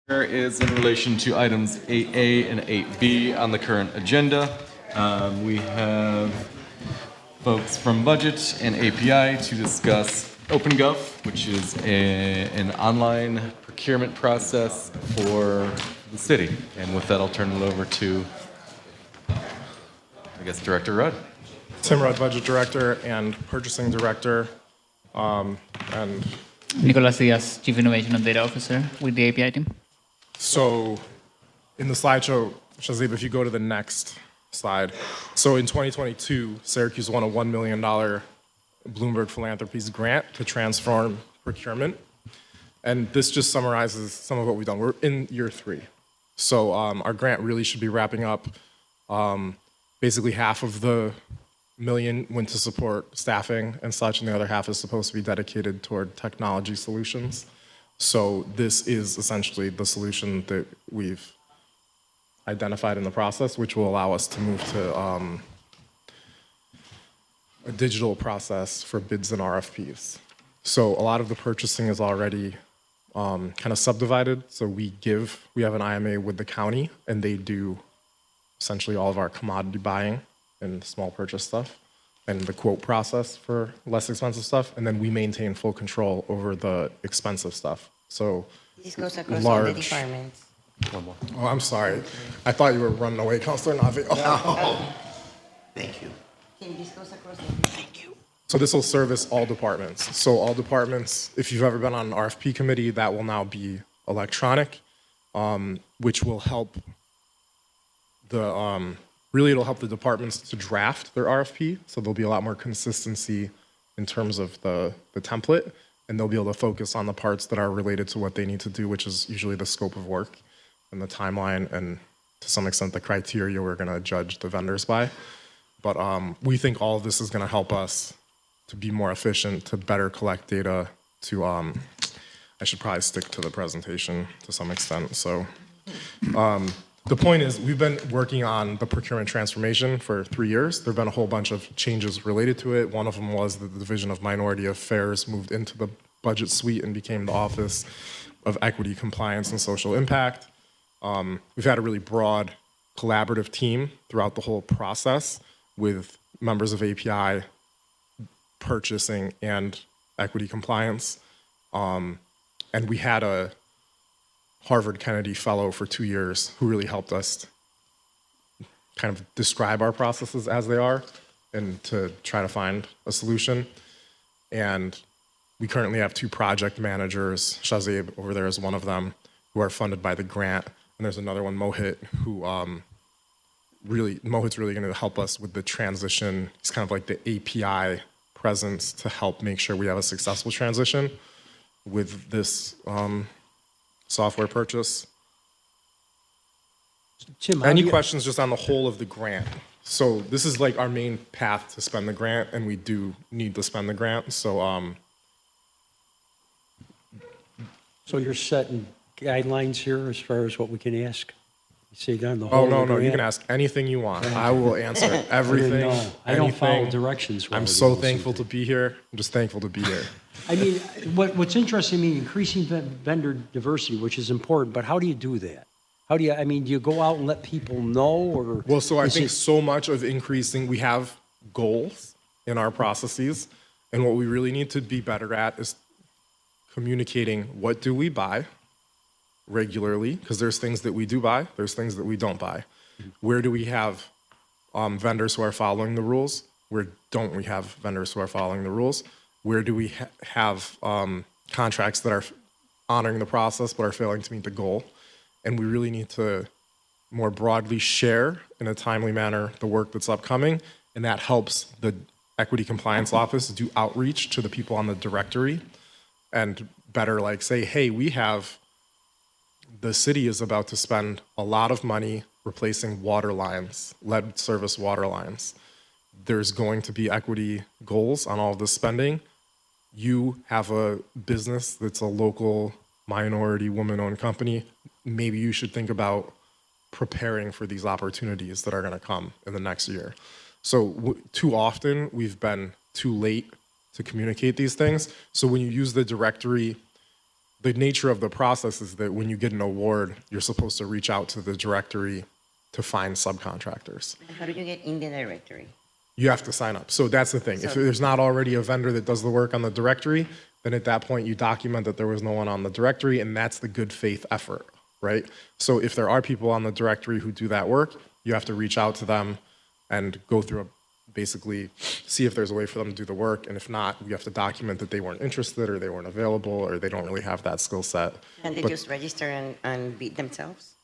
Is in relation to items 8A and 8B on the current agenda. We have folks from Budget and API to discuss OpenGov, which is an online procurement process for the city. And with that, I'll turn it over to, I guess, Director Rudd. Tim Rudd, Budget Director and Purchasing Director, and Nicolas Diaz, Chief Innovation and Data Officer with the API team. so in the slideshow, Shazib, if you go to the next slide. So in 2022, Syracuse won a $1 million Bloomberg Philanthropies grant to transform procurement. And this just summarizes some of what we've done. We're in year 3. So our grant really should be wrapping up. Basically half of the million went to support staffing and such, and the other half is supposed to be dedicated toward technology solutions. So this is essentially the solution that we've identified in the process, which will allow us to move to a digital process for bids and RFPs. So a lot of the purchasing is already kind of subdivided. So we have an IMA with the county, and they do essentially all of our commodity buying and small purchase stuff and the quote process for less expensive stuff. And then we maintain full control over the expensive stuff. So This goes across all the departments. One more. Oh, I'm sorry. I thought you were running away, Councilor Navi. Oh. Thank you. This goes across all the Thank you. So this will service all departments. So all departments, if you've ever been on an RFP committee, that will now be electronic, which will help really it'll help the departments to draft their RFP. So there'll be a lot more consistency in terms of the template, and they'll be able to focus on the parts that are related to what they need to do, which is usually the scope of work and the timeline, and to some extent the criteria we're going to judge the vendors by. But we think all of this is going to help us to be more efficient, to better collect data, to, I should probably stick to the presentation to some extent. So the point is we've been working on the procurement transformation for 3 years. There have been a whole bunch of changes related to it. One of them was that the Division of Minority Affairs moved into the budget suite and became the Office of Equity, Compliance, and Social Impact. We've had a really broad collaborative team throughout the whole process with members of API, purchasing, and equity compliance. And we had a Harvard Kennedy Fellow for 2 years who really helped us kind of describe our processes as they are and to try to find a solution. And we currently have 2 project managers, Shazib over there is one of them, who are funded by the grant. And there's another one, Mohit, who Mohit's really going to help us with the transition. He's kind of like the API presence to help make sure we have a successful transition with this software purchase. Jim, Any questions just on the whole of the grant? So this is like our main path to spend the grant, and we do need to spend the grant. So so you're setting guidelines here as far as what we can ask? You say down the whole oh no, of the no, you grant? can ask anything you want. I will answer everything. I don't follow anything. directions. I'm well, so you know, thankful to be here. I'm just thankful to be here. I mean, what's interesting to me, increasing vendor diversity, which is important, but how do you do that? How do you, I mean, do you go out and let people know, or? Well, so I is think it- so much of increasing, we have goals in our processes, and what we really need to be better at is communicating what do we buy regularly, because there's things that we do buy, there's things that we don't buy. Where do we have vendors who are following the rules? Where don't we have vendors who are following the rules? Where do we have contracts that are honoring the process but are failing to meet the goal? And we really need to more broadly share in a timely manner the work that's upcoming, and that helps the Equity Compliance Office do outreach to the people on the directory and better like say, hey, the city is about to spend a lot of money replacing water lines, lead service water lines. There's going to be equity goals on all of this spending. You have a business that's a local minority woman-owned company. Maybe you should think about preparing for these opportunities that are going to come in the next year. So too often we've been too late to communicate these things. So when you use the directory the nature of the process is that when you get an award, you're supposed to reach out to the directory to find subcontractors. How do you get in the directory? You have to sign up. So that's the thing. If So- there's not already a vendor that does the work on the directory, then at that point you document that there was no one on the directory, and that's the good faith effort, right? So if there are people on the directory who do that work, you have to reach out to them and go through basically see if there's a way for them to do the work, and if not, you have to document that they weren't interested or they weren't available or they don't really have that skill set. And they But- just register and beat themselves?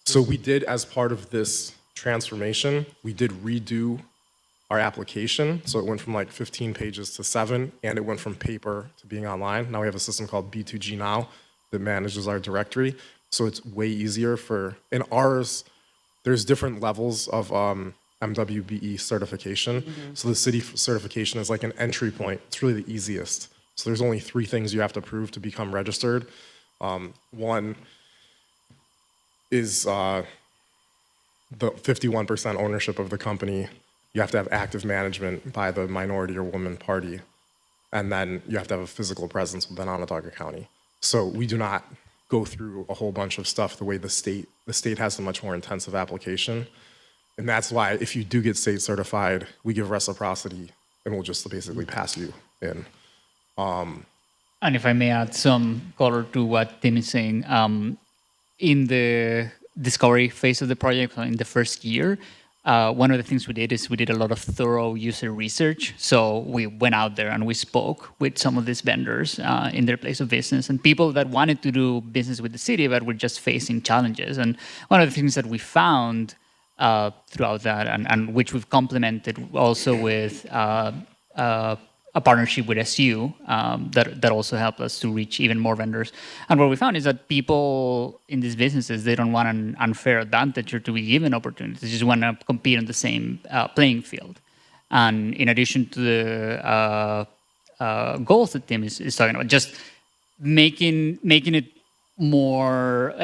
So we did, as part of this transformation, we did redo our application. So it went from like 15 pages to 7, and it went from paper to being online. Now we have a system called B2G Now that manages our directory. So it's way easier in ours, there's different levels of MWBE certification. So the city certification is like an entry point. It's really the easiest. So there's only 3 things you have to prove to become registered. One is the 51% ownership of the company. You have to have active management by the minority or woman party. And then you have to have a physical presence within Onondaga County. So we do not go through a whole bunch of stuff the way the state has a much more intensive application. And that's why if you do get state certified, we give reciprocity and we'll just basically pass you in. And if I may add some color to what Tim is saying, in the discovery phase of the project, in the first year, one of the things we did is we did a lot of thorough user research. So we went out there and we spoke with some of these vendors in their place of business and people that wanted to do business with the city but were just facing challenges. And one of the things that we found throughout that, and which we've complemented also with a partnership with SU that also helped us to reach even more vendors. And what we found is that people in these businesses, they don't want an unfair advantage or to be given opportunities. They just want to compete on the same playing field. And in addition to the goals that Tim is talking about, just making it more,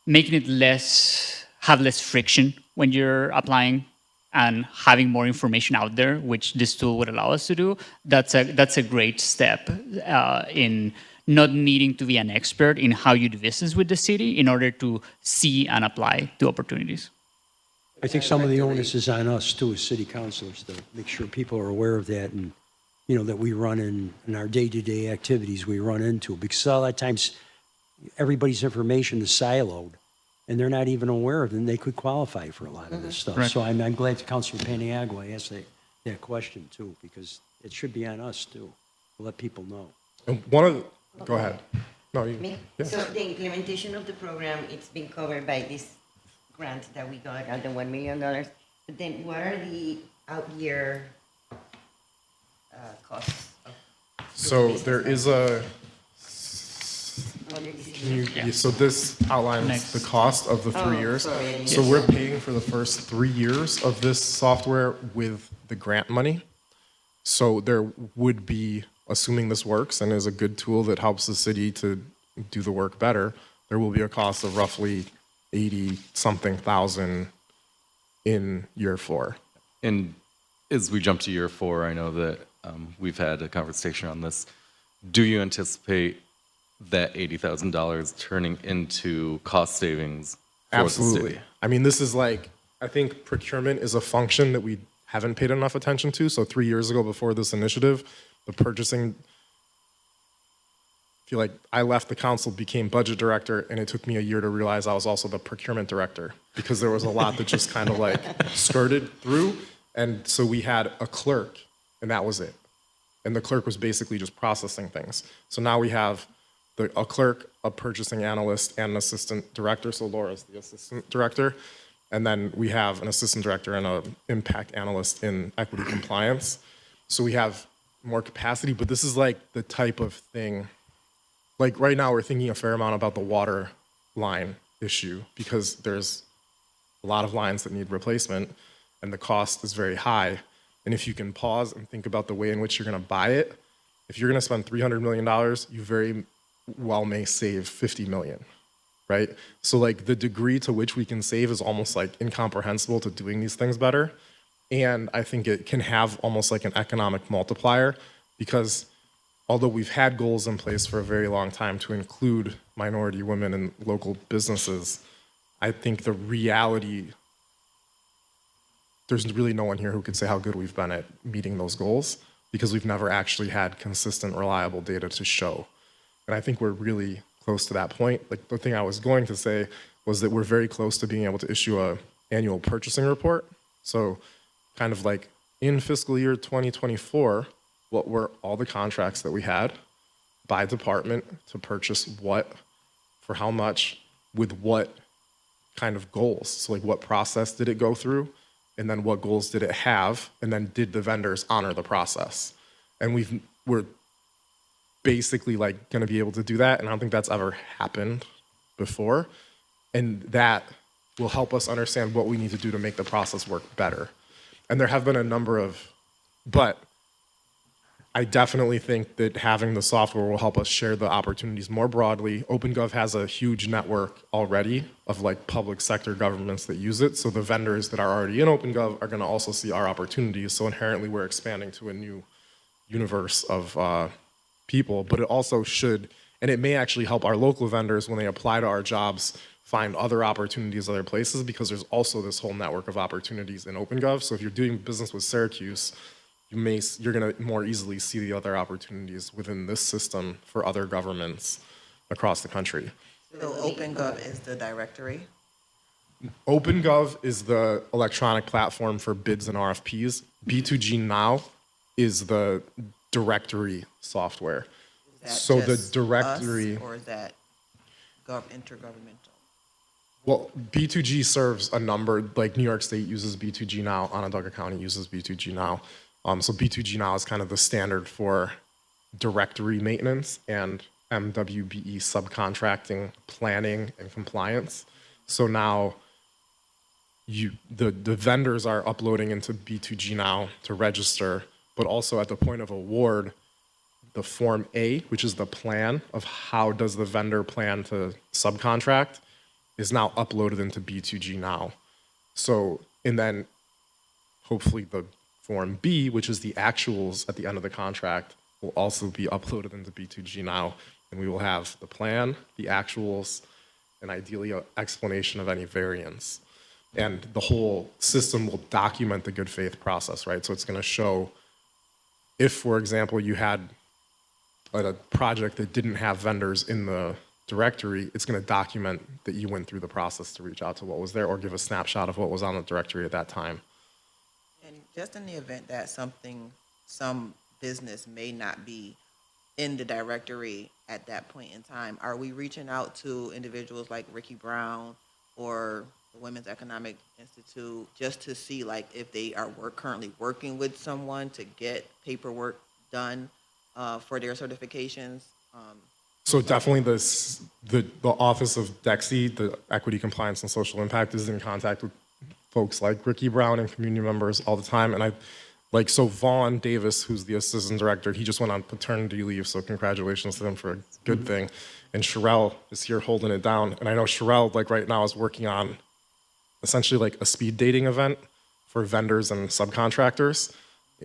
making it have less friction when you're applying and having more information out there, which this tool would allow us to do, that's a great step in not needing to be an expert in how you do business with the city in order to see and apply to opportunities. I think some of the onus is on us too, as city councilors, to make sure people are aware of that and, that we run in our day-to-day activities we run into. Because a lot of times, everybody's information is siloed, and they're not even aware of it, and they could qualify for a lot of this stuff. Right. So I'm glad Councilor Paniagua asked that question too, because it should be on us too, to let people know. And go ahead. No, you. Me? Yeah. So the implementation of the program, it's been covered by this grant that we got, the $1 million. But then what are the out-year costs? So there is so this outlines Next. the cost of the 3 years. sorry. So we're paying for the first 3 years of this software with the grant money. So there would be, assuming this works and is a good tool that helps the city to do the work better, there will be a cost of roughly 80-something thousand in year 4. And as we jump to year 4, I know that we've had a conversation on this. Do you anticipate that $80,000 turning into cost savings for the Absolutely. city? I mean, this is like, I think procurement is a function that we haven't paid enough attention to. So 3 years ago, before this initiative, the purchasing, I feel like I left the council, became budget director, and it took me a year to realize I was also the procurement director because there was a lot that just kind of like skirted through. And so we had a clerk, and that was it. And the clerk was basically just processing things. So now we have a clerk, a purchasing analyst, and an assistant director. So Laura's the assistant director. And then we have an assistant director and an impact analyst in equity compliance. So we have more capacity, but this is like the type of thing, like right now we're thinking a fair amount about the water line issue because there's a lot of lines that need replacement and the cost is very high. And if you can pause and think about the way in which you're gonna buy it, if you're gonna spend $300 million, you very well may save 50 million, right? So like the degree to which we can save is almost like incomprehensible to doing these things better. And I think it can have almost like an economic multiplier because although we've had goals in place for a very long time to include minority women in local businesses, I think the reality, there's really no one here who could say how good we've been at meeting those goals because we've never actually had consistent, reliable data to show. And I think we're really close to that point. Like the thing I was going to say was that we're very close to being able to issue a annual purchasing report. So kind of like in fiscal year 2024, what were all the contracts that we had by department to purchase what, for how much, with what kind of goals. So like what process did it go through? And then what goals did it have? And then did the vendors honor the process? And we're basically like gonna be able to do that. And I don't think that's ever happened before. And that will help us understand what we need to do to make the process work better. And there have been a number of, but I definitely think that having the software will help us share the opportunities more broadly. OpenGov has a huge network already of like public sector governments that use it. So the vendors that are already in OpenGov are gonna also see our opportunities. So inherently we're expanding to a new universe of people, but it also should, and it may actually help our local vendors when they apply to our jobs find other opportunities other places, because there's also this whole network of opportunities in OpenGov. So if you're doing business with Syracuse, you're going to more easily see the other opportunities within this system for other governments across the country. So OpenGov is the directory? OpenGov is the electronic platform for bids and RFPs. B2G Now is the directory software. Is that So the just directory, us, or is that intergovernmental? well, B2G serves a number, like New York State uses B2G Now, Onondaga County uses B2G Now. So B2G Now is kind of the standard for directory maintenance and MWBE subcontracting, planning, and compliance. So now the vendors are uploading into B2G Now to register, but also at the point of award, the Form A, which is the plan of how does the vendor plan to subcontract, is now uploaded into B2G Now. So, and then hopefully the Form B, which is the actuals at the end of the contract, will also be uploaded into B2G Now, and we will have the plan, the actuals, and ideally an explanation of any variance. And the whole system will document the good faith process, right? So it's gonna show if, for example, you had a project that didn't have vendors in the directory, it's gonna document that you went through the process to reach out to what was there or give a snapshot of what was on the directory at that time. And just in the event that some business may not be in the directory at that point in time, are we reaching out to individuals like Ricky Brown or the Women's Economic Institute just to see like if they are currently working with someone to get paperwork done for their certifications? So definitely the Office of DEXI, the Equity, Compliance, and Social Impact, is in contact with folks like Ricky Brown and community members all the time. And so Vaughn Davis, who's the assistant director, he just went on paternity leave, so congratulations to him for a good thing. And Sherelle is here holding it down. And I know Sherelle, like right now, is working on essentially like a speed dating event for vendors and subcontractors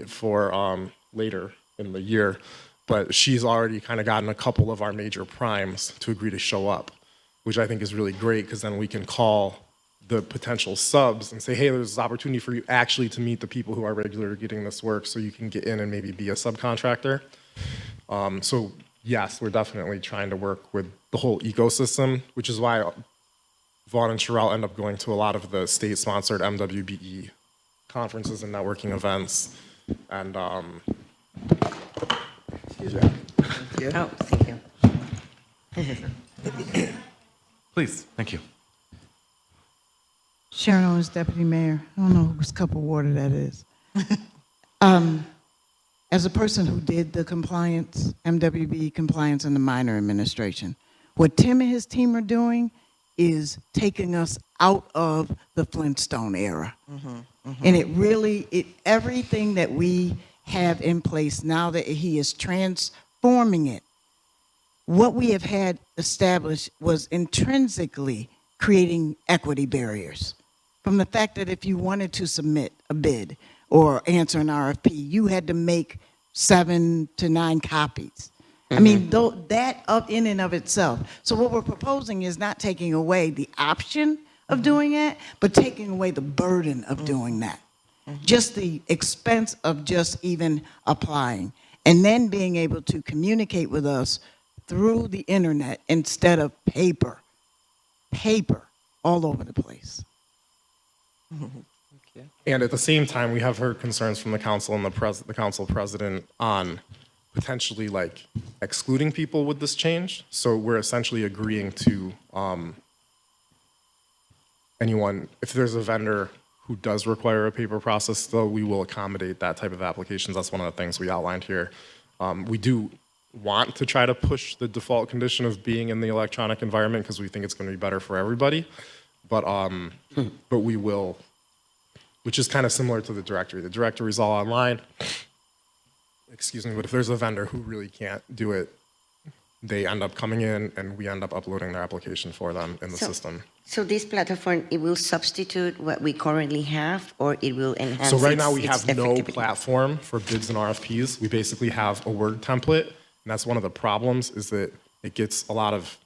for later in the year. But she's already kind of gotten a couple of our major primes to agree to show up, which I think is really great, because then we can call the potential subs and say, hey, there's this opportunity for you actually to meet the people who are regularly getting this work so you can get in and maybe be a subcontractor. So yes, we're definitely trying to work with the whole ecosystem, which is why Vaughn and Sherelle end up going to a lot of the state-sponsored MWBE conferences and networking events. And Thank you. Oh, thank you. Please, thank you. Sharon Owens, Deputy Mayor. I don't know whose cup of water that is. As a person who did the compliance, MWB compliance and the minor administration, what Tim and his team are doing is taking us out of the Flintstone era. And it really, everything that we have in place now that he is transforming it, what we have had established was intrinsically creating equity barriers. From the fact that if you wanted to submit a bid or answer an RFP, you had to make 7 to 9 copies. I mean, that up in and of itself. So what we're proposing is not taking away the option of doing it, but taking away the burden of doing that. Just the expense of just even applying, and then being able to communicate with us through the internet instead of paper all over the place. And at the same time, we have heard concerns from the council and the council president on potentially like excluding people with this change. So we're essentially agreeing to anyone, if there's a vendor who does require a paper process still, we will accommodate that type of applications. That's one of the things we outlined here. We do want to try to push the default condition of being in the electronic environment because we think it's going to be better for everybody. But we will, which is kind of similar to the directory. The directory is all online. Excuse me, but if there's a vendor who really can't do it, they end up coming in and we end up uploading their application for them in the system. So this platform, it will substitute what we currently have, or it will enhance? So right now we its have no effectivity? platform for bids and RFPs. We basically have a Word template, and that's one of the problems is that it gets a lot of,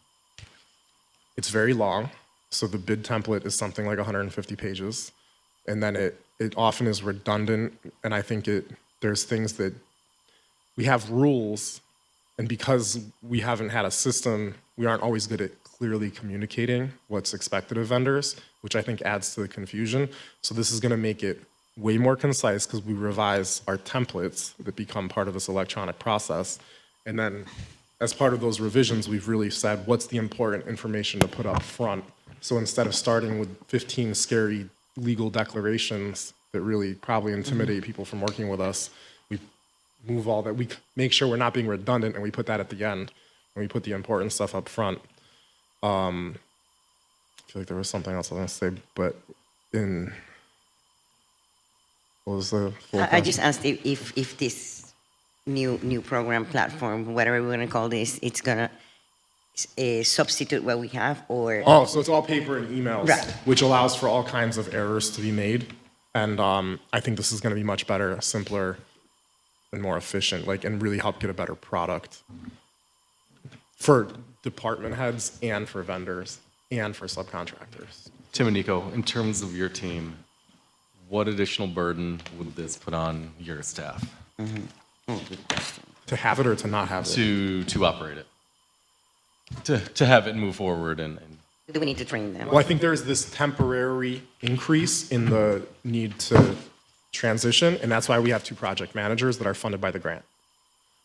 it's very long. So the bid template is something like 150 pages, and then it often is redundant, and I think there's things that, we have rules, and because we haven't had a system, we aren't always good at clearly communicating what's expected of vendors, which I think adds to the confusion. So this is going to make it way more concise because we revise our templates that become part of this electronic process. And then as part of those revisions, we've really said what's the important information to put up front. So instead of starting with 15 scary legal declarations that really probably intimidate people from working with us, we move all that, we make sure we're not being redundant, and we put that at the end, and we put the important stuff up front. I feel like there was something else I was going to say, but what was the full I question? just asked if this new program platform, whatever we're going to call this, it's going to substitute what we have, or? Oh, so it's all paper and emails, Right. which allows for all kinds of errors to be made. And I think this is going to be much better, simpler, and more efficient, and really help get a better product for department heads and for vendors and for subcontractors. Tim and Nico, in terms of your team, what additional burden would this put on your staff To have it or to not have it? to operate it? To have it move forward and Do we need to train them? Well, I think there's this temporary increase in the need to transition, and that's why we have 2 project managers that are funded by the grant.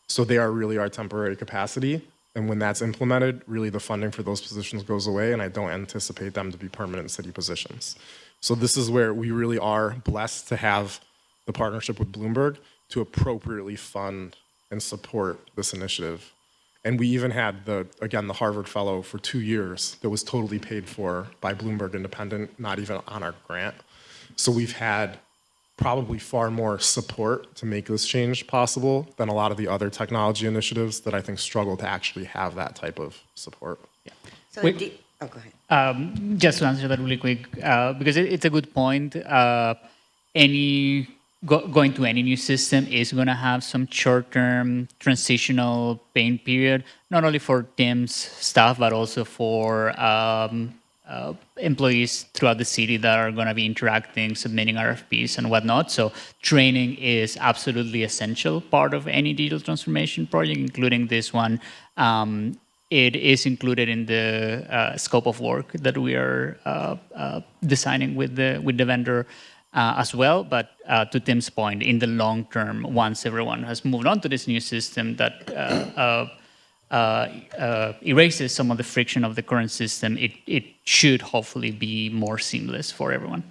So they are really our temporary capacity, and when that's implemented, really the funding for those positions goes away, and I don't anticipate them to be permanent city positions. So this is where we really are blessed to have the partnership with Bloomberg to appropriately fund and support this initiative. And we even had the Harvard Fellow for 2 years that was totally paid for by Bloomberg Independent, not even on our grant. So we've had probably far more support to make this change possible than a lot of the other technology initiatives that I think struggle to actually have that type of support. So Wait. go ahead. Just to answer that really quick, because it's a good point. Going to any new system is going to have some short-term transitional pain period, not only for Tim's staff, but also for employees throughout the city that are going to be interacting, submitting RFPs and whatnot. So training is absolutely essential part of any digital transformation project, including this one. It is included in the scope of work that we are designing with the vendor as well. But to Tim's point, in the long term, once everyone has moved on to this new system that erases some of the friction of the current system, it should hopefully be more seamless for everyone.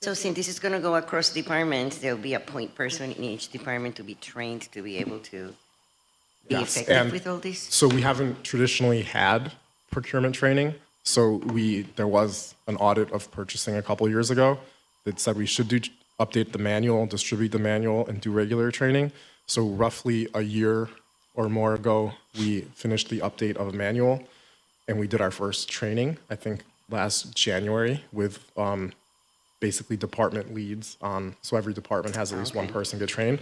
So since this is going to go across departments, there'll be a point person in each department to be trained to be able to be effective and with all this? so we haven't traditionally had procurement training. So there was an audit of purchasing a couple years ago that said we should update the manual, distribute the manual, and do regular training. So roughly a year or more ago, we finished the update of a manual, and we did our first training, I think last January, with basically department leads on, so every department has at least one person get trained.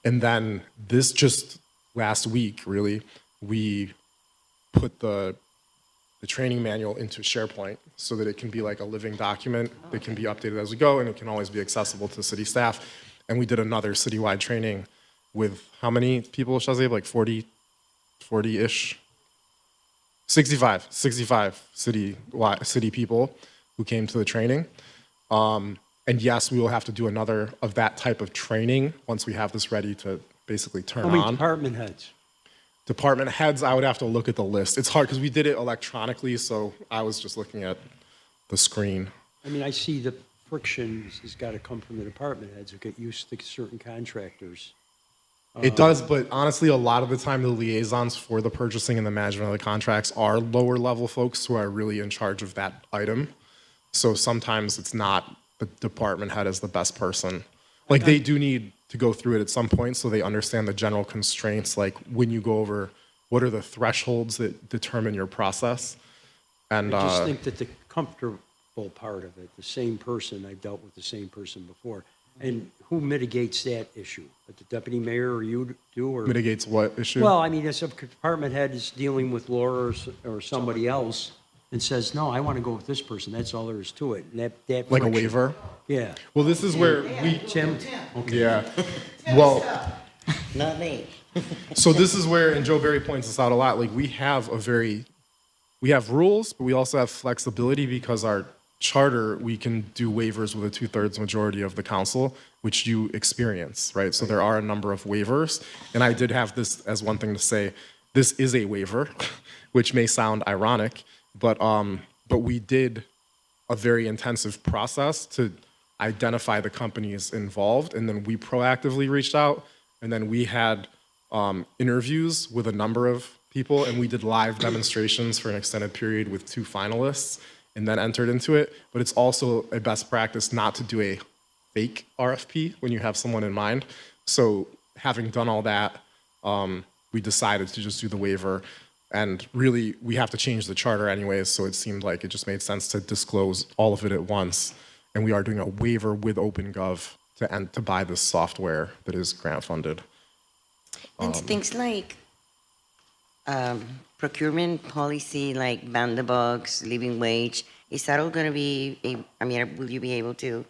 And then this just last week, really, we put the training manual into SharePoint so that it can be like a living document that can be updated as we go, and it can always be accessible to city staff. And we did another citywide training with how many people, Shazib? Like 40-ish? 65 city people who came to the training. And yes, we will have to do another of that type of training once we have this ready to basically turn How many on. department heads? Department heads, I would have to look at the list. It's hard because we did it electronically, so I was just looking at the screen. I mean, I see the friction has got to come from the department heads who get used to certain contractors. It does, but honestly, a lot of the time, the liaisons for the purchasing and the management of the contracts are lower level folks who are really in charge of that item. So sometimes it's not the department head as the best person. Like they do need to go through it at some point so they understand the general constraints, like when you go over, what are the thresholds that determine your process? And I just think that the comfortable part of it, the same person, I've dealt with the same person before. And who mitigates that issue? The deputy mayor or you do? Or mitigates what issue? Well, I mean, if a department head is dealing with Laura or somebody else and says, no, I want to go with this person, that's all there is to it. And that like a friction- waiver? Yeah. Well, this is where we, Tim? Okay. yeah. Well, Not me. so this is where, and Joe Barry points this out a lot, like we have rules, but we also have flexibility because our charter, we can do waivers with a 2/3 majority of the council, which you experience, right? So there are a number of waivers. And I did have this as one thing to say, this is a waiver, which may sound ironic, but we did a very intensive process to identify the companies involved, and then we proactively reached out, and then we had interviews with a number of people, and we did live demonstrations for an extended period with 2 finalists, and then entered into it. But it's also a best practice not to do a fake RFP when you have someone in mind. So having done all that, we decided to just do the waiver. And really, we have to change the charter anyways, so it seemed like it just made sense to disclose all of it at once. And we are doing a waiver with OpenGov to buy this software that is grant funded. And things like procurement policy, like ban the bugs, living wage, is that all going to be, will you be able to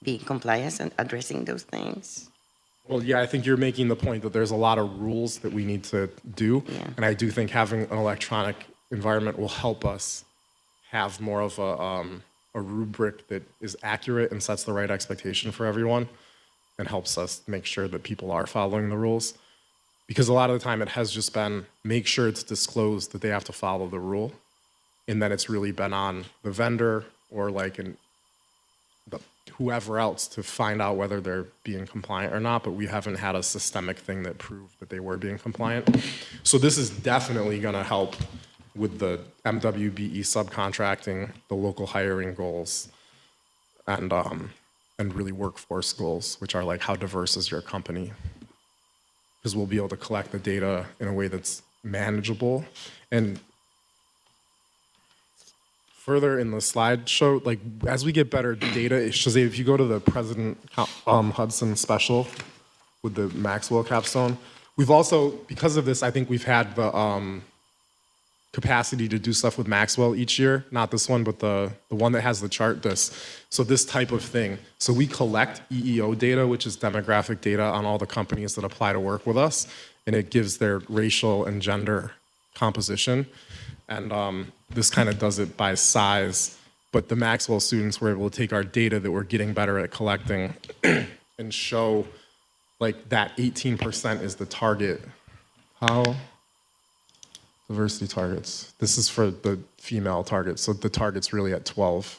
be compliant and addressing those things? Well, yeah, I think you're making the point that there's a lot of rules that we need to do. Yeah. And I do think having an electronic environment will help us have more of a rubric that is accurate and sets the right expectation for everyone and helps us make sure that people are following the rules. Because a lot of the time it has just been make sure it's disclosed that they have to follow the rule. And then it's really been on the vendor or like whoever else to find out whether they're being compliant or not, but we haven't had a systemic thing that proved that they were being compliant. So this is definitely gonna help with the MWBE subcontracting, the local hiring goals, and really workforce goals, which are like how diverse is your company? Because we'll be able to collect the data in a way that's manageable. And further in the slideshow, like as we get better data, Shazay, if you go to the President Hudson special with the Maxwell capstone, we've also, because of this, I think we've had the capacity to do stuff with Maxwell each year, not this one, but the one that has the chart, So this type of thing. So we collect EEO data, which is demographic data on all the companies that apply to work with us, and it gives their racial and gender composition. And this kind of does it by size, but the Maxwell students were able to take our data that we're getting better at collecting and show like that 18% is the target. How? Diversity targets. This is for the female targets, so the target's really at 12.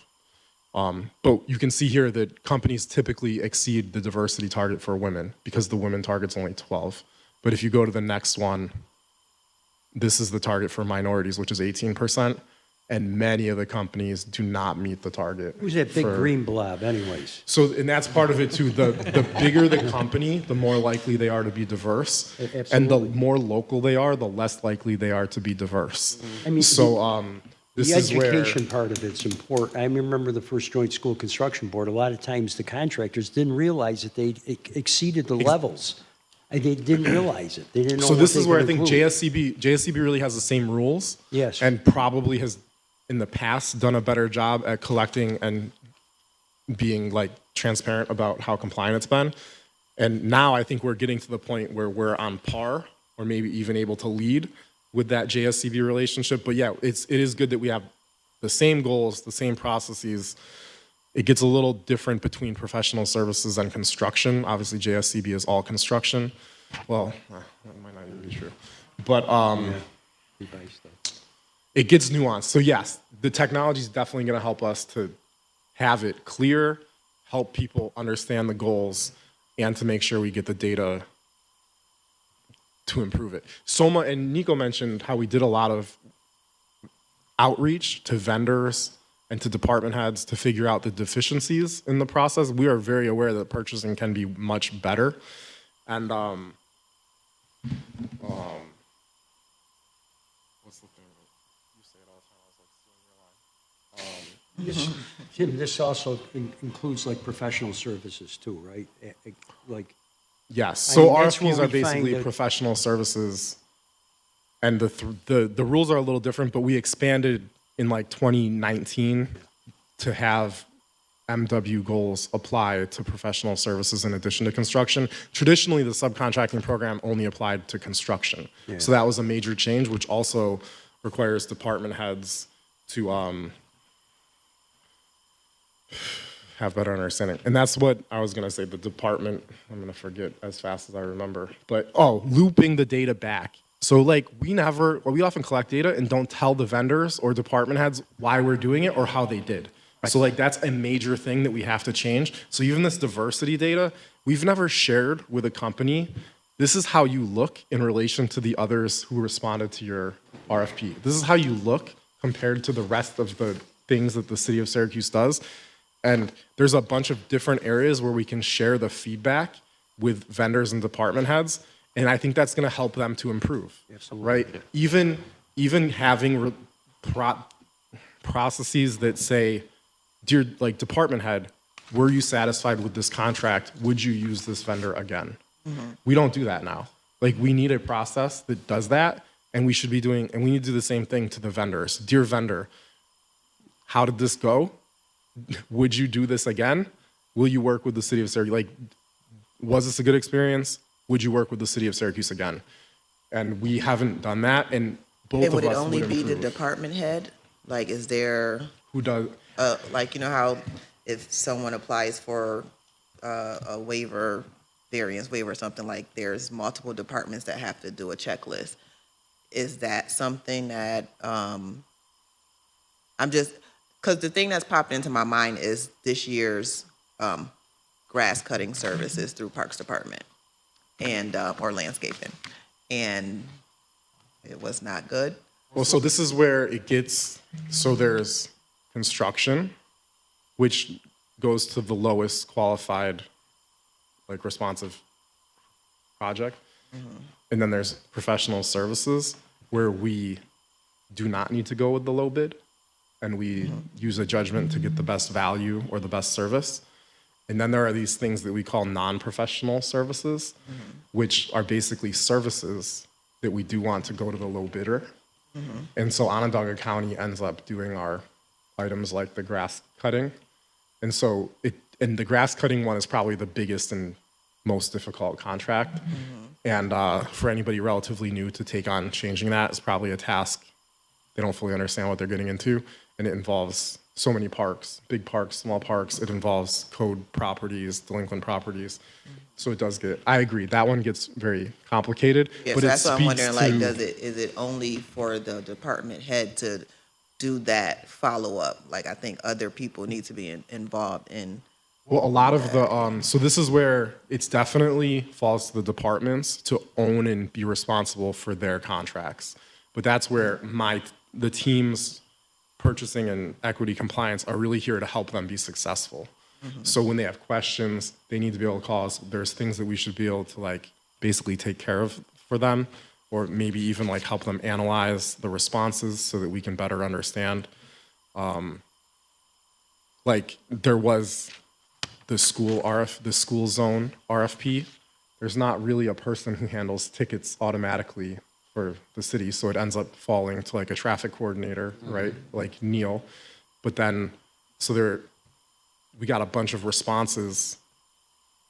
But you can see here that companies typically exceed the diversity target for women because the women target's only 12. But if you go to the next one, this is the target for minorities, which is 18%, and many of the companies do not meet the target. Who's that big green blob anyways? So, and that's part of it too. The bigger the company, the more likely they are to be diverse. Absolutely. And the more local they are, the less likely they are to be diverse. I mean, so This The is where education part of it's important. I remember the first joint school construction board, a lot of times the contractors didn't realize that they exceeded the levels. They didn't realize it. They didn't know So what this they is where I could think include. JSCB really has the same rules. Yes. And probably has in the past done a better job at collecting and being like transparent about how compliant it's been. And now I think we're getting to the point where we're on par or maybe even able to lead with that JSCB relationship. But yeah, it is good that we have the same goals, the same processes. It gets a little different between professional services and construction. Obviously, JSCB is all construction. Well, that might not even be true. But it gets nuanced. So yes, the technology is definitely going to help us to have it clear, help people understand the goals, and to make sure we get the data to improve it. Soma and Nico mentioned how we did a lot of outreach to vendors and to department heads to figure out the deficiencies in the process. We are very aware that purchasing can be much better. And what's the thing? You say it all the time. I was like, stealing your line. Tim, this also includes like professional services too, right? Like, Yes. I So mean, that's RFPs where are we find basically that- professional services, and the rules are a little different. But we expanded in like 2019 to have MW goals apply to professional services in addition to construction. Traditionally, the subcontracting program only applied to construction. Yeah. So that was a major change, which also requires department heads to have better understanding. And that's what I was going to say, the department, I'm going to forget as fast as I remember, but looping the data back. So like we often collect data and don't tell the vendors or department heads why we're doing it or how they did. So like that's a major thing that we have to change. So even this diversity data, we've never shared with a company, this is how you look in relation to the others who responded to your RFP. This is how you look compared to the rest of the things that the city of Syracuse does. And there's a bunch of different areas where we can share the feedback with vendors and department heads. And I think that's going to help them to improve, right? Even having processes that say, dear like department head, were you satisfied with this contract? Would you use this vendor again? Mm-hmm. We don't do that now. Like we need a process that does that, and we need to do the same thing to the vendors. Dear vendor, how did this go? Would you do this again? Will you work with the city of Syracuse? Like, was this a good experience? Would you work with the city of Syracuse again? And we haven't done that, and both of us would it only would be the improve. department head? Like, is there, Who does? like, you know how if someone applies for a waiver, variance waiver or something, like there's multiple departments that have to do a checklist. Is that something that, because the thing that's popped into my mind is this year's grass cutting services through Parks Department and or landscaping, and it was not good. Well, so this is where it gets, so there's construction, which goes to the lowest qualified, like responsive project. Mm-hmm. And then there's professional services where we do not need to go with the low bid, and we use a judgment to get the best value or the best service. And then there are these things that we call non-professional services, which are basically services that we do want to go to the low bidder. And so Onondaga County ends up doing our items like the grass cutting. And so the grass cutting one is probably the biggest and most difficult contract. And for anybody relatively new to take on changing that is probably a task. They don't fully understand what they're getting into. And it involves so many parks, big parks, small parks. It involves code properties, delinquent properties. So it does I agree, that one gets very complicated. Yeah, but so it that's what I'm wondering, like, speaks is it only for the department head to do that follow-up? Like, I think other people need to be involved in. Well, a lot of the, so this is where it's definitely falls to the departments to own and be responsible for their contracts. But that's where the teams purchasing and equity compliance are really here to help them be successful. So when they have questions, they need to be able to call us. There's things that we should be able to like basically take care of for them. or maybe even like help them analyze the responses so that we can better understand. Like there was the school zone RFP. There's not really a person who handles tickets automatically for the city, so it ends up falling to like a traffic coordinator, right? Like Neil. But then, we got a bunch of responses.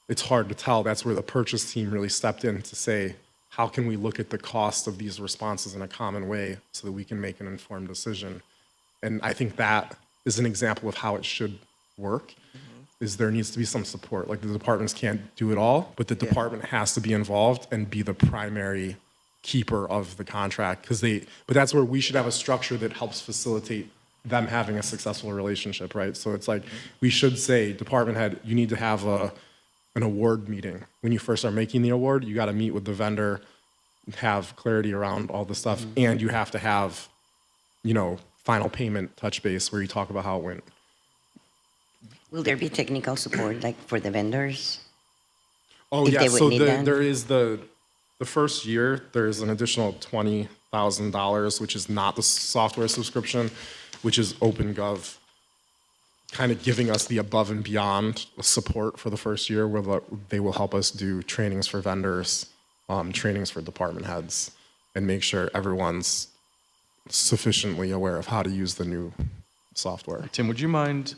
It's hard to tell. That's where the purchase team really stepped in to say, how can we look at the cost of these responses in a common way so that we can make an informed decision? And I think that is an example of how it should work, is there needs to be some support. Like the departments can't do it all, but the department has to be involved and be the primary keeper of the contract. But that's where we should have a structure that helps facilitate them having a successful relationship, right? So it's like, we should say, department head, you need to have an award meeting. When you first start making the award, you gotta meet with the vendor, have clarity around all the stuff, and you have to have, final payment touch base where you talk about how it went. Will there be technical support, like for the vendors? Oh, If yeah, they would so need that? there is the first year, there's an additional $20,000, which is not the software subscription, which is OpenGov, kind of giving us the above and beyond support for the first year, where they will help us do trainings for vendors, trainings for department heads, and make sure everyone's sufficiently aware of how to use the new software. Tim, would you mind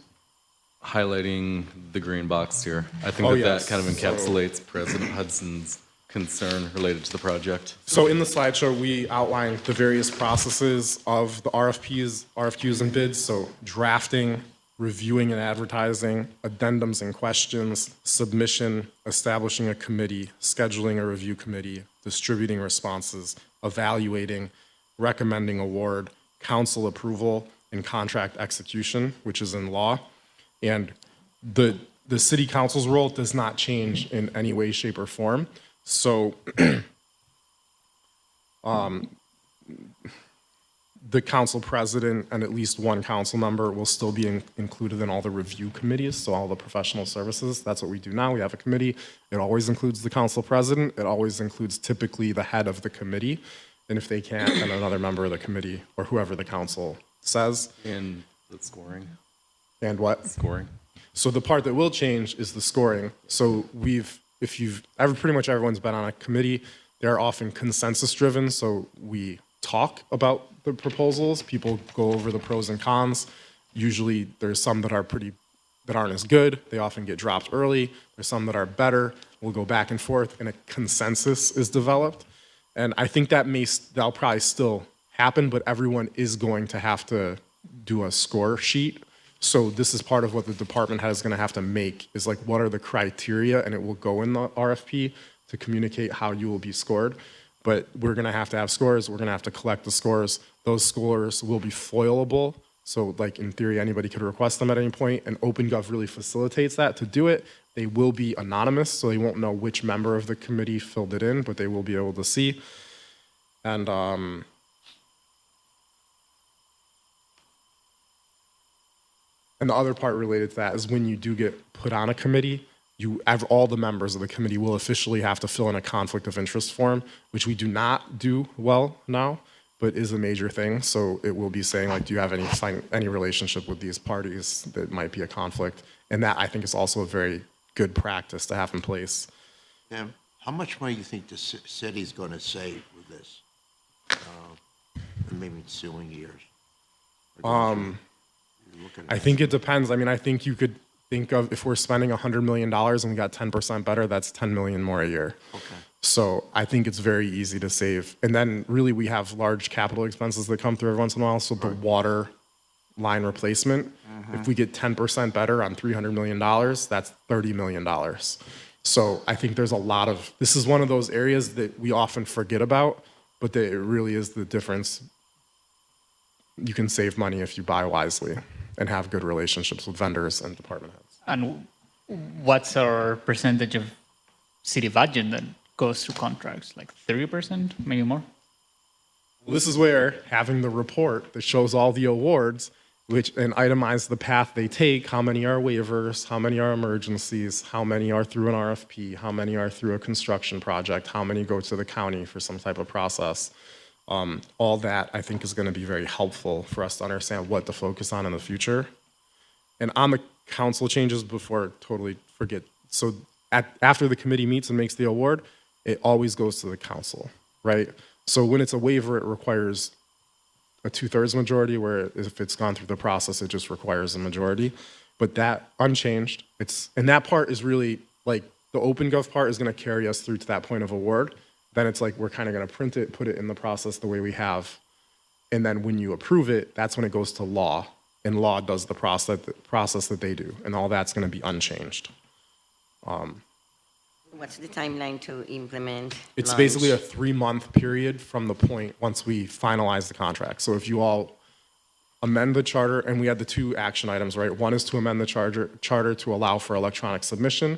highlighting the green box here? I think Oh, that yes. kind of encapsulates President Hudson's concern related to the project. So in the slideshow, we outlined the various processes of the RFQs and bids. So drafting, reviewing and advertising, addendums and questions, submission, establishing a committee, scheduling a review committee, distributing responses, evaluating, recommending award, council approval, and contract execution, which is in law. And the city council's role does not change in any way, shape, or form. So the council president and at least one council member will still be included in all the review committees, so all the professional services. That's what we do now. We have a committee. It always includes the council president. It always includes typically the head of the committee. And if they can't, then another member of the committee or whoever the council says. And the scoring. And what? Scoring. So the part that will change is the scoring. So pretty much everyone's been on a committee. They're often consensus driven. So we talk about the proposals. People go over the pros and cons. Usually there's some that aren't as good. They often get dropped early. There's some that are better. We'll go back and forth and a consensus is developed. And I think that'll probably still happen, but everyone is going to have to do a score sheet. So this is part of what the department head is going to have to make, is like, what are the criteria, and it will go in the RFP to communicate how you will be scored. But we're going to have scores. We're going to have to collect the scores. Those scores will be foilable. So like in theory, anybody could request them at any point, and OpenGov really facilitates that. To do it, they will be anonymous, so they won't know which member of the committee filled it in, but they will be able to see. And the other part related to that is when you do get put on a committee, all the members of the committee will officially have to fill in a conflict of interest form, which we do not do well now, but is a major thing. So it will be saying, like, do you have any relationship with these parties that might be a conflict? And that, I think, is also a very good practice to have in place. Tim, how much money do you think the city's going to save with this? Maybe ensuing years. I think it depends. I mean, I think you could think of, if we're spending $100 million and we got 10% better, that's 10 million more a year. Okay. So I think it's very easy to save. And then really we have large capital expenses that come through every once in a while. So the water line replacement, if we get 10% better on $300 million, that's $30 million. So I think there's this is one of those areas that we often forget about, but that it really is the difference. You can save money if you buy wisely and have good relationships with vendors and department heads. And what's our percentage of city budget that goes through contracts? Like 30%, maybe more? Well, this is where having the report that shows all the awards and itemize the path they take, how many are waivers, how many are emergencies, how many are through an RFP, how many are through a construction project, how many go to the county for some type of process. All that I think is going to be very helpful for us to understand what to focus on in the future. And on the council changes, before I totally forget, so after the committee meets and makes the award, it always goes to the council, right? So when it's a waiver, it requires a 2/3 majority, where if it's gone through the process, it just requires a majority. But that unchanged, and that part is really like the OpenGov part is going to carry us through to that point of award. Then it's like we're kind of going to print it, put it in the process the way we have. And then when you approve it, that's when it goes to law. And law does the process that they do. And all that's going to be unchanged. What's the timeline to implement? It's launch? basically a 3-month period from the point once we finalize the contract. So if you all amend the charter, and we had the 2 action items, right? One is to amend the charter to allow for electronic submission.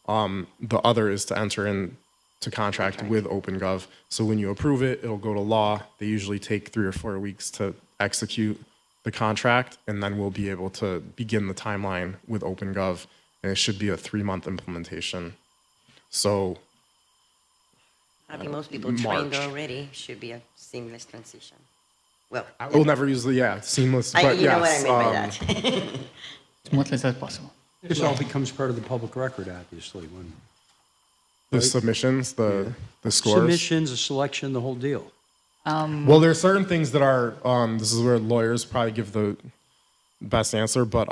The other is to enter into contract with OpenGov. So when you approve it, it'll go to law. They usually take 3 or 4 weeks to execute the contract, and then we'll be able to begin the timeline with OpenGov, and it should be a 3-month implementation. So I think most people trained March. already. Should be a seamless transition. Well, I will never use the, seamless, but you know yes. what I mean by that. Smoothly as possible. This all becomes part of the public record, obviously, when The submissions, the scores. submissions, the selection, the whole deal. Well, there are certain things that are, this is where lawyers probably give the best answer, but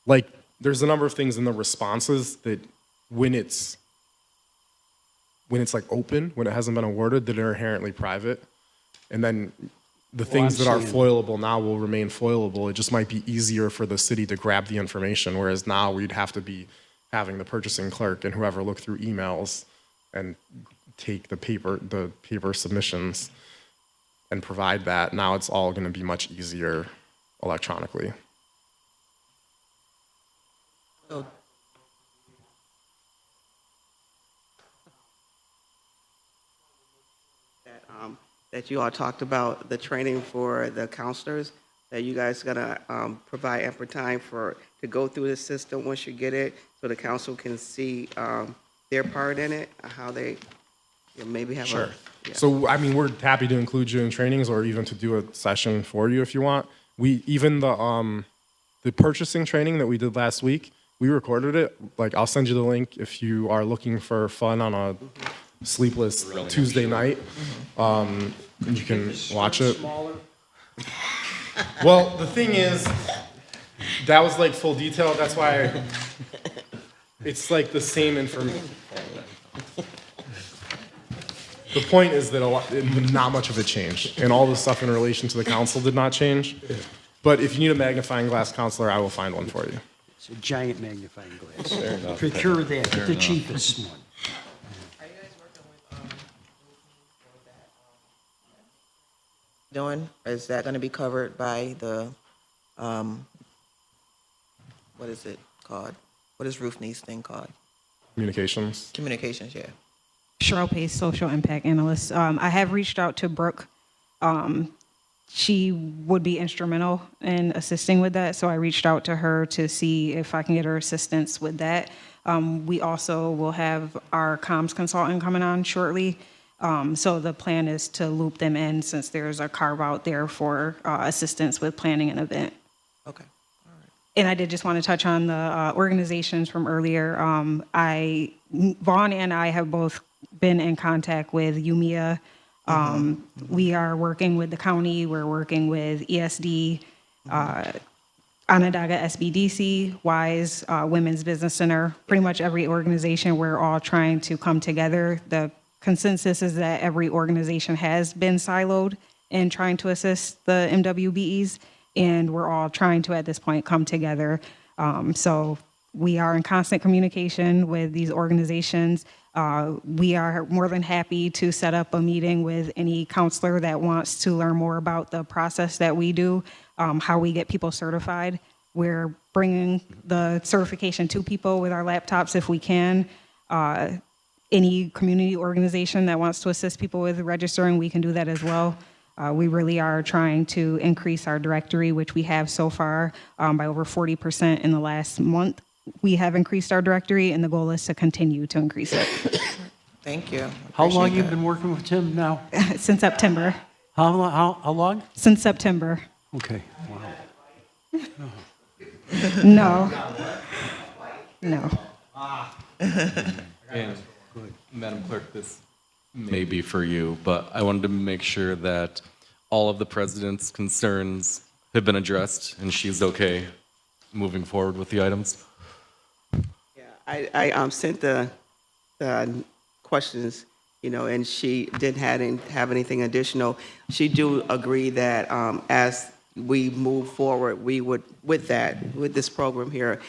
like there's a number of things in the responses that when it's like open, when it hasn't been awarded, that are inherently private. And then the things I'm that are seeing. foilable now will remain foilable. It just might be easier for the city to grab the information, whereas now we'd have to be having the purchasing clerk and whoever look through emails and take the paper submissions and provide that. Now it's all going to be much easier electronically. So that you all talked about the training for the counselors, that you guys gonna provide ample time to go through the system once you get it, so the council can see their part in it, how they maybe have Sure. yeah. So, I mean, we're happy to include you in trainings or even to do a session for you if you want. Even the purchasing training that we did last week, we recorded it. Like, I'll send you the link if you are looking for fun on a sleepless Tuesday night. You can watch it. Well, the thing is, that was like full detail. That's why it's like the same information. The point is that not much of it changed, and all the stuff in relation to the council did not change. But if you need a magnifying glass, counselor, I will find one for you. It's a giant magnifying glass. Procure that, get the cheapest one. Are you guys working with doing? Is that going to be covered by the what is it called? What is Ruth Nee's thing called? Communications. Communications, yeah. Cheryl Pace, social impact analyst. I have reached out to Brooke. She would be instrumental in assisting with that, so I reached out to her to see if I can get her assistance with that. We also will have our comms consultant coming on shortly. So the plan is to loop them in since there's a carve out there for assistance with planning an event. Okay. And I did just want to touch on the organizations from earlier. Vaughn and I have both been in contact with UMIA. We are working with the county. We're working with ESD, Onondaga SBDC, WISE, Women's Business Center. Pretty much every organization, we're all trying to come together. The consensus is that every organization has been siloed in trying to assist the MWBEs, and we're all trying to, at this point, come together. So we are in constant communication with these organizations. We are more than happy to set up a meeting with any counselor that wants to learn more about the process that we do, how we get people certified. We're bringing the certification to people with our laptops if we can. Any community organization that wants to assist people with registering, we can do that as well. We really are trying to increase our directory, which we have so far by over 40% in the last month. We have increased our directory, and the goal is to continue to increase it. Thank you. How long Appreciate you that. been working with Tim now? Since September. How long? Since September. Okay, wow. No. No. And Madam Clerk, this may be for you, but I wanted to make sure that all of the president's concerns have been addressed and she's okay moving forward with the items. I sent the questions, and she didn't have anything additional. She do agree that as we move forward, we would, with this program here,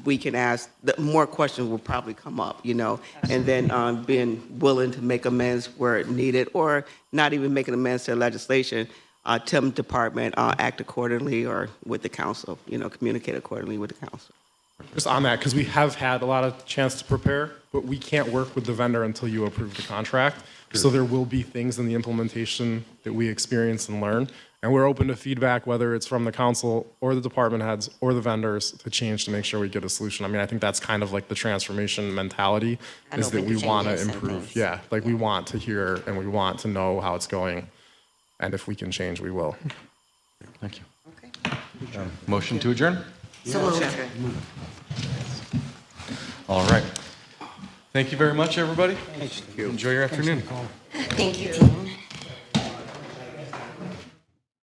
we can ask, more questions will probably come up, and then being willing to make amends where needed, or not even making amends to legislation, TIM department act accordingly, or with the council, communicate accordingly with the council. Just on that, because we have had a lot of chance to prepare, but we can't work with the vendor until you approve the contract. So there will be things in the implementation that we experience and learn. And we're open to feedback, whether it's from the council or the department heads or the vendors, to change to make sure we get a solution. I mean, I think that's kind of like the transformation mentality, is that we want to improve. Yeah, like we want to hear and we want to know how it's going. And if we can change, we will. Thank you. Motion to adjourn? So moved. All right. Thank you very much, everybody. Enjoy your afternoon. Thank you, team.